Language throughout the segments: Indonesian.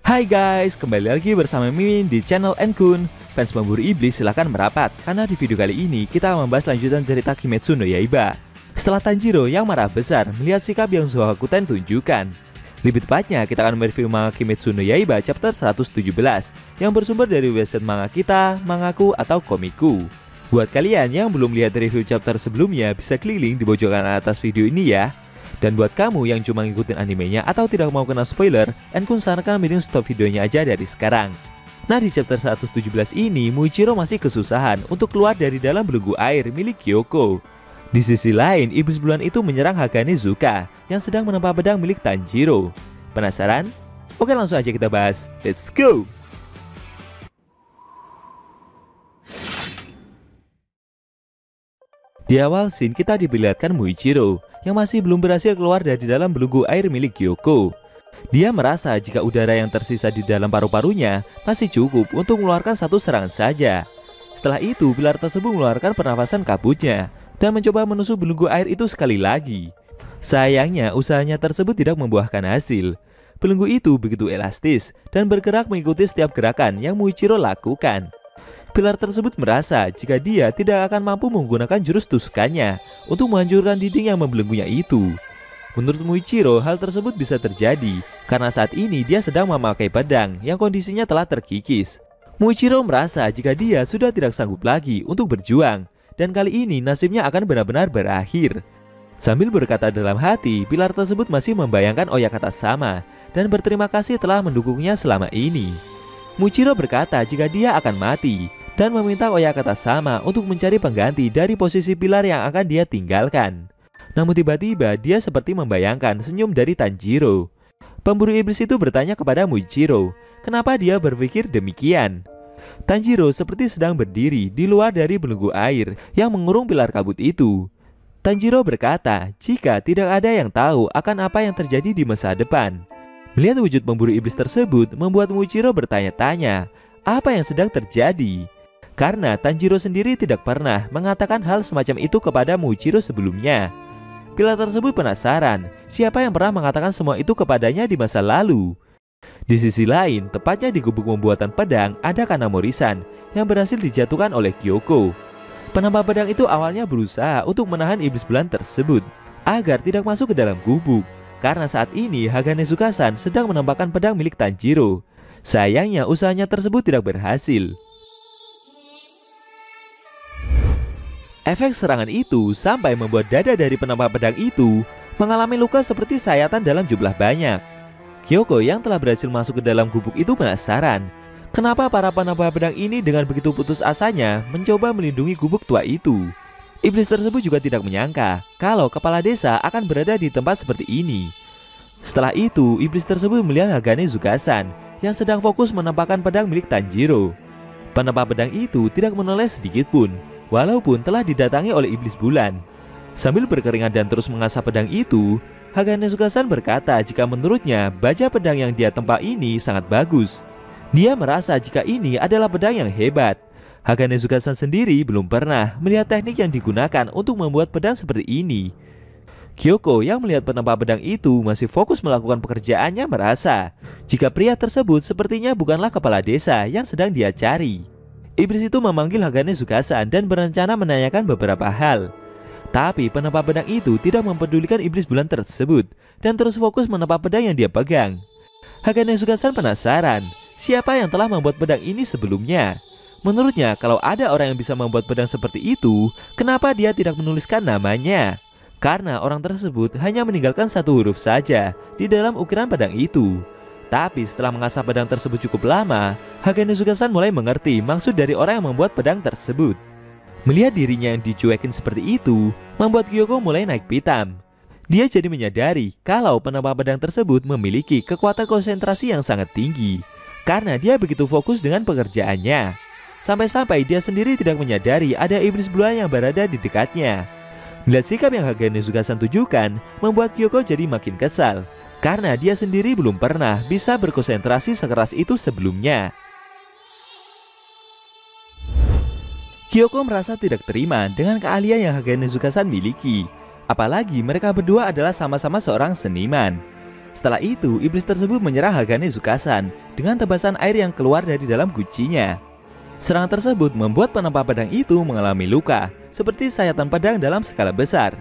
Hai guys, kembali lagi bersama Mimin di channel Enkun. Fans pemburu iblis silahkan merapat, karena di video kali ini kita akan membahas lanjutan cerita Kimetsu no Yaiba. Setelah Tanjiro yang marah besar melihat sikap yang Zohakuten tunjukkan. Lebih tepatnya, kita akan mereview manga Kimetsu no Yaiba chapter 117 yang bersumber dari website manga kita, Mangaku atau Komiku. Buat kalian yang belum lihat review chapter sebelumnya, bisa klik link di pojokan atas video ini ya. Dan buat kamu yang cuma ngikutin animenya atau tidak mau kena spoiler, Enkun sarankan mending stop videonya aja dari sekarang. Nah, di chapter 117 ini, Muichiro masih kesusahan untuk keluar dari dalam belenggu air milik Kyoko. Di sisi lain, iblis bulan itu menyerang Hagane Zuka yang sedang menempa pedang milik Tanjiro. Penasaran? Oke, langsung aja kita bahas. Let's go! Di awal scene kita diperlihatkan Muichiro yang masih belum berhasil keluar dari dalam belenggu air milik Kyoko. Dia merasa jika udara yang tersisa di dalam paru-parunya masih cukup untuk mengeluarkan satu serangan saja. Setelah itu, pilar tersebut mengeluarkan pernafasan kabutnya dan mencoba menusuk belenggu air itu sekali lagi. Sayangnya, usahanya tersebut tidak membuahkan hasil. Belenggu itu begitu elastis dan bergerak mengikuti setiap gerakan yang Muichiro lakukan. Pilar tersebut merasa jika dia tidak akan mampu menggunakan jurus tusukannya untuk menghancurkan dinding yang membelenggunya itu. Menurut Muichiro, hal tersebut bisa terjadi karena saat ini dia sedang memakai pedang yang kondisinya telah terkikis. Muichiro merasa jika dia sudah tidak sanggup lagi untuk berjuang dan kali ini nasibnya akan benar-benar berakhir. Sambil berkata dalam hati, pilar tersebut masih membayangkan Oyakata Sama dan berterima kasih telah mendukungnya selama ini. Muichiro berkata jika dia akan mati dan meminta Oyakata Sama untuk mencari pengganti dari posisi pilar yang akan dia tinggalkan. Namun tiba-tiba dia seperti membayangkan senyum dari Tanjiro. Pemburu iblis itu bertanya kepada Muichiro, kenapa dia berpikir demikian. Tanjiro seperti sedang berdiri di luar dari belenggu air yang mengurung pilar kabut itu. Tanjiro berkata jika tidak ada yang tahu akan apa yang terjadi di masa depan. Melihat wujud pemburu iblis tersebut membuat Muichiro bertanya-tanya apa yang sedang terjadi. Karena Tanjiro sendiri tidak pernah mengatakan hal semacam itu kepada Muichiro sebelumnya. Pilar tersebut penasaran siapa yang pernah mengatakan semua itu kepadanya di masa lalu. Di sisi lain, tepatnya di gubuk pembuatan pedang ada Kanamori-san yang berhasil dijatuhkan oleh Kyoko. Penambah pedang itu awalnya berusaha untuk menahan iblis bulan tersebut agar tidak masuk ke dalam gubuk. Karena saat ini Hagane Zuka-san sedang menembakkan pedang milik Tanjiro. Sayangnya usahanya tersebut tidak berhasil. Efek serangan itu sampai membuat dada dari penambah pedang itu mengalami luka seperti sayatan dalam jumlah banyak. Kyoko yang telah berhasil masuk ke dalam gubuk itu penasaran kenapa para penambah pedang ini dengan begitu putus asanya mencoba melindungi gubuk tua itu. Iblis tersebut juga tidak menyangka kalau kepala desa akan berada di tempat seperti ini. Setelah itu, iblis tersebut melihat Hagane Zuka-san yang sedang fokus menempatkan pedang milik Tanjiro. Penambah pedang itu tidak menoleh sedikit pun, walaupun telah didatangi oleh iblis bulan. Sambil berkeringat dan terus mengasah pedang itu, Hagane Zuka-san berkata jika menurutnya baja pedang yang dia tempa ini sangat bagus. Dia merasa jika ini adalah pedang yang hebat. Hagane Zuka-san sendiri belum pernah melihat teknik yang digunakan untuk membuat pedang seperti ini. Kyoko yang melihat penambah pedang itu masih fokus melakukan pekerjaannya merasa jika pria tersebut sepertinya bukanlah kepala desa yang sedang dia cari. Iblis itu memanggil Hagane Zuka-san dan berencana menanyakan beberapa hal. Tapi penambah pedang itu tidak mempedulikan iblis bulan tersebut dan terus fokus menempa pedang yang dia pegang. Hagane Zuka-san penasaran siapa yang telah membuat pedang ini sebelumnya. Menurutnya kalau ada orang yang bisa membuat pedang seperti itu, kenapa dia tidak menuliskan namanya? Karena orang tersebut hanya meninggalkan satu huruf saja di dalam ukiran pedang itu. Tapi setelah mengasah pedang tersebut cukup lama, Hagane Zuka-san mulai mengerti maksud dari orang yang membuat pedang tersebut. Melihat dirinya yang dicuekin seperti itu, membuat Kyoko mulai naik pitam. Dia jadi menyadari kalau penambah pedang tersebut memiliki kekuatan konsentrasi yang sangat tinggi. Karena dia begitu fokus dengan pekerjaannya. Sampai-sampai dia sendiri tidak menyadari ada iblis bulan yang berada di dekatnya. Melihat sikap yang Hagane Zuka-san tunjukkan, membuat Kyoko jadi makin kesal. Karena dia sendiri belum pernah bisa berkonsentrasi sekeras itu sebelumnya. Kyoko merasa tidak terima dengan keahlian yang Hagane Zuka-san miliki. Apalagi mereka berdua adalah sama-sama seorang seniman. Setelah itu, iblis tersebut menyerang Hagane Zuka-san dengan tebasan air yang keluar dari dalam gucinya. Serangan tersebut membuat penempa pedang itu mengalami luka, seperti sayatan pedang dalam skala besar.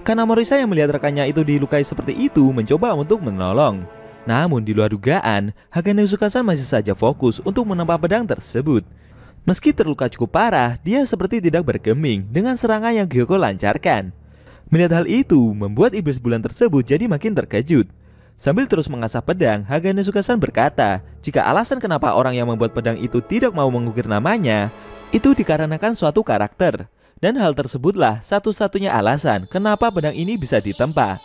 Kanamori-san yang melihat rekannya itu dilukai seperti itu mencoba untuk menolong. Namun di luar dugaan, Hagane Uzuka-san masih saja fokus untuk menempa pedang tersebut. Meski terluka cukup parah, dia seperti tidak bergeming dengan serangan yang Gyoko lancarkan. Melihat hal itu, membuat iblis bulan tersebut jadi makin terkejut. Sambil terus mengasah pedang, Hagane Uzuka-san berkata, jika alasan kenapa orang yang membuat pedang itu tidak mau mengukir namanya, itu dikarenakan suatu karakter. Dan hal tersebutlah satu-satunya alasan kenapa pedang ini bisa ditempa.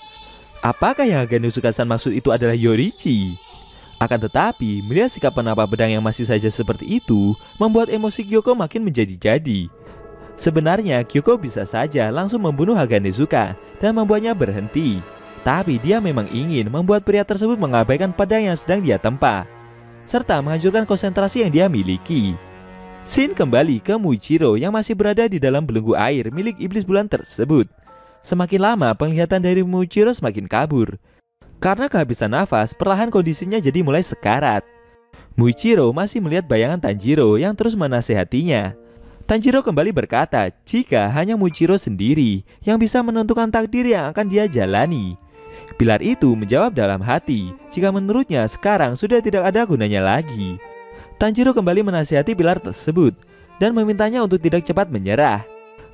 Apakah yang Hagane Uzuka-san maksud itu adalah Yorichi? Akan tetapi, melihat sikap penapa pedang yang masih saja seperti itu, membuat emosi Gyoko makin menjadi-jadi. Sebenarnya, Gyoko bisa saja langsung membunuh Hagane Uzuka dan membuatnya berhenti. Tapi dia memang ingin membuat pria tersebut mengabaikan pedang yang sedang dia tempa, serta menghancurkan konsentrasi yang dia miliki. Shin kembali ke Muichiro yang masih berada di dalam belenggu air milik iblis bulan tersebut. Semakin lama penglihatan dari Muichiro semakin kabur. Karena kehabisan nafas, perlahan kondisinya jadi mulai sekarat. Muichiro masih melihat bayangan Tanjiro yang terus menasehatinya. Tanjiro kembali berkata jika hanya Muichiro sendiri yang bisa menentukan takdir yang akan dia jalani. Pilar itu menjawab dalam hati jika menurutnya sekarang sudah tidak ada gunanya lagi. Tanjiro kembali menasihati pilar tersebut dan memintanya untuk tidak cepat menyerah.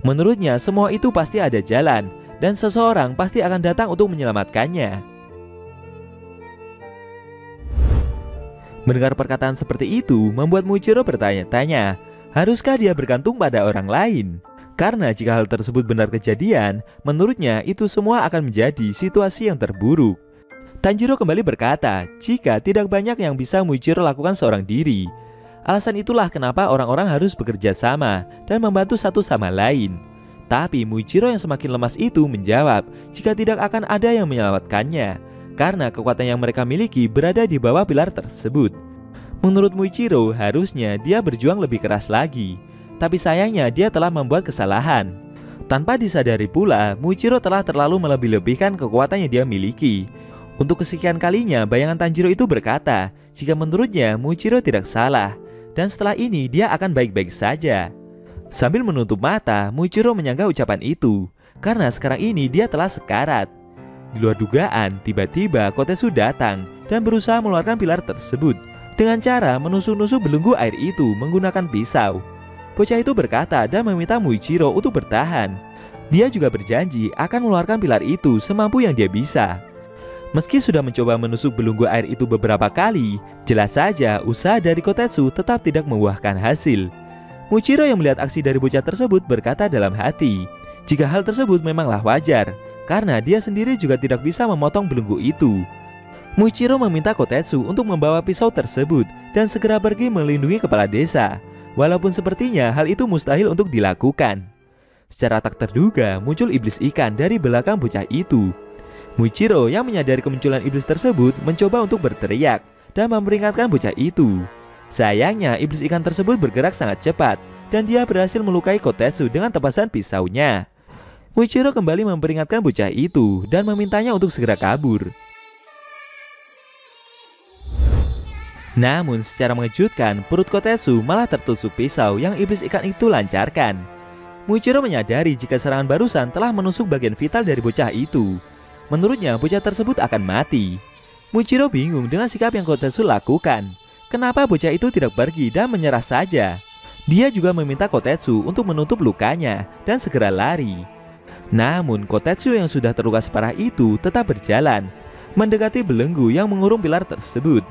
Menurutnya semua itu pasti ada jalan dan seseorang pasti akan datang untuk menyelamatkannya. Mendengar perkataan seperti itu membuat Muichiro bertanya-tanya, haruskah dia bergantung pada orang lain? Karena jika hal tersebut benar kejadian, menurutnya itu semua akan menjadi situasi yang terburuk. Tanjiro kembali berkata, jika tidak banyak yang bisa Muichiro lakukan seorang diri. Alasan itulah kenapa orang-orang harus bekerja sama dan membantu satu sama lain. Tapi Muichiro yang semakin lemas itu menjawab, jika tidak akan ada yang menyelamatkannya, karena kekuatan yang mereka miliki berada di bawah pilar tersebut. Menurut Muichiro, harusnya dia berjuang lebih keras lagi. Tapi sayangnya dia telah membuat kesalahan. Tanpa disadari pula, Muichiro telah terlalu melebih-lebihkan kekuatan yang dia miliki. Untuk kesekian kalinya, bayangan Tanjiro itu berkata, jika menurutnya Muichiro tidak salah, dan setelah ini dia akan baik-baik saja. Sambil menutup mata, Muichiro menyangka ucapan itu, karena sekarang ini dia telah sekarat. Di luar dugaan, tiba-tiba Kotetsu datang dan berusaha mengeluarkan pilar tersebut dengan cara menusuk-nusuk belenggu air itu menggunakan pisau. Bocah itu berkata dan meminta Muichiro untuk bertahan. Dia juga berjanji akan mengeluarkan pilar itu semampu yang dia bisa. Meski sudah mencoba menusuk belenggu air itu beberapa kali, jelas saja usaha dari Kotetsu tetap tidak membuahkan hasil. Muichiro yang melihat aksi dari bocah tersebut berkata dalam hati, jika hal tersebut memanglah wajar, karena dia sendiri juga tidak bisa memotong belenggu itu. Muichiro meminta Kotetsu untuk membawa pisau tersebut dan segera pergi melindungi kepala desa. Walaupun sepertinya hal itu mustahil untuk dilakukan. Secara tak terduga muncul iblis ikan dari belakang bocah itu. Muichiro yang menyadari kemunculan iblis tersebut mencoba untuk berteriak dan memperingatkan bocah itu. Sayangnya iblis ikan tersebut bergerak sangat cepat dan dia berhasil melukai Kotetsu dengan tebasan pisaunya. Muichiro kembali memperingatkan bocah itu dan memintanya untuk segera kabur. Namun secara mengejutkan, perut Kotetsu malah tertusuk pisau yang iblis ikan itu lancarkan. Muichiro menyadari jika serangan barusan telah menusuk bagian vital dari bocah itu. Menurutnya bocah tersebut akan mati. Muichiro bingung dengan sikap yang Kotetsu lakukan. Kenapa bocah itu tidak pergi dan menyerah saja? Dia juga meminta Kotetsu untuk menutup lukanya dan segera lari. Namun Kotetsu yang sudah terluka separah itu tetap berjalan, mendekati belenggu yang mengurung pilar tersebut.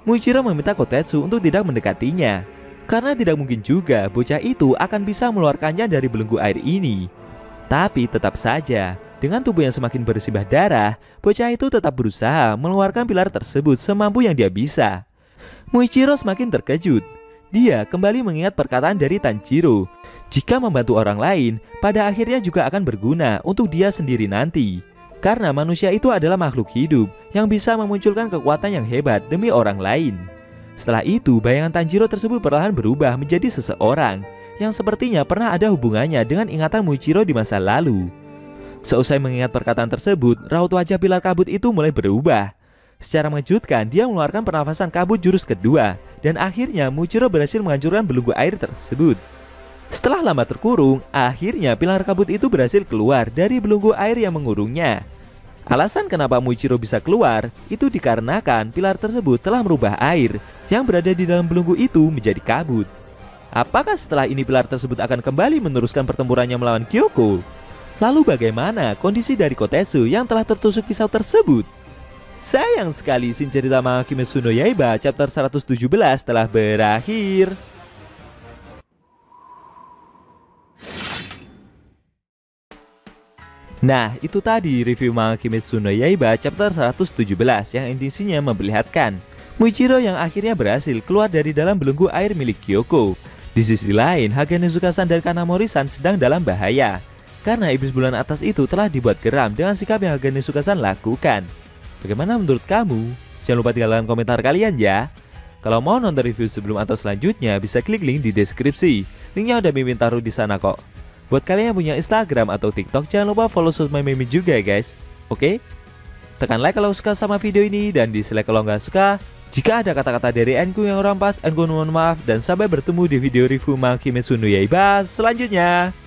Muichiro meminta Kotetsu untuk tidak mendekatinya, karena tidak mungkin juga bocah itu akan bisa mengeluarkannya dari belenggu air ini. Tapi tetap saja, dengan tubuh yang semakin bersimbah darah, bocah itu tetap berusaha mengeluarkan pilar tersebut semampu yang dia bisa. Muichiro semakin terkejut. Dia kembali mengingat perkataan dari Tanjiro, jika membantu orang lain, pada akhirnya juga akan berguna untuk dia sendiri nanti. Karena manusia itu adalah makhluk hidup yang bisa memunculkan kekuatan yang hebat demi orang lain. Setelah itu, bayangan Tanjiro tersebut perlahan berubah menjadi seseorang yang sepertinya pernah ada hubungannya dengan ingatan Muichiro di masa lalu. Seusai mengingat perkataan tersebut, raut wajah pilar kabut itu mulai berubah. Secara mengejutkan, dia mengeluarkan pernafasan kabut jurus kedua, dan akhirnya Muichiro berhasil menghancurkan belenggu air tersebut. Setelah lama terkurung, akhirnya pilar kabut itu berhasil keluar dari belenggu air yang mengurungnya. Alasan kenapa Muichiro bisa keluar, itu dikarenakan pilar tersebut telah merubah air yang berada di dalam belenggu itu menjadi kabut. Apakah setelah ini pilar tersebut akan kembali meneruskan pertempurannya melawan Kyoko? Lalu bagaimana kondisi dari Kotetsu yang telah tertusuk pisau tersebut? Sayang sekali scene cerita manga Kimetsu no Yaiba chapter 117 telah berakhir. Nah, itu tadi review manga Kimetsu no Yaiba chapter 117 yang intinya memperlihatkan Muichiro yang akhirnya berhasil keluar dari dalam belenggu air milik Kyoko. Di sisi lain, Hagane Nezuka-san dan Kanamori-san sedang dalam bahaya karena iblis bulan atas itu telah dibuat geram dengan sikap yang Hagane Nezuka-san lakukan. Bagaimana menurut kamu? Jangan lupa tinggalkan komentar kalian ya. Kalau mau nonton review sebelum atau selanjutnya, bisa klik link di deskripsi. Linknya udah Mimin taruh di sana kok. Buat kalian yang punya Instagram atau TikTok, jangan lupa follow sosmed Mimin juga ya guys. Oke? Tekan like kalau suka sama video ini dan dislike kalau nggak suka. Jika ada kata-kata dari Enku yang kurang pas, Enku mohon maaf dan sampai bertemu di video review manga Kimetsu no Yaiba selanjutnya.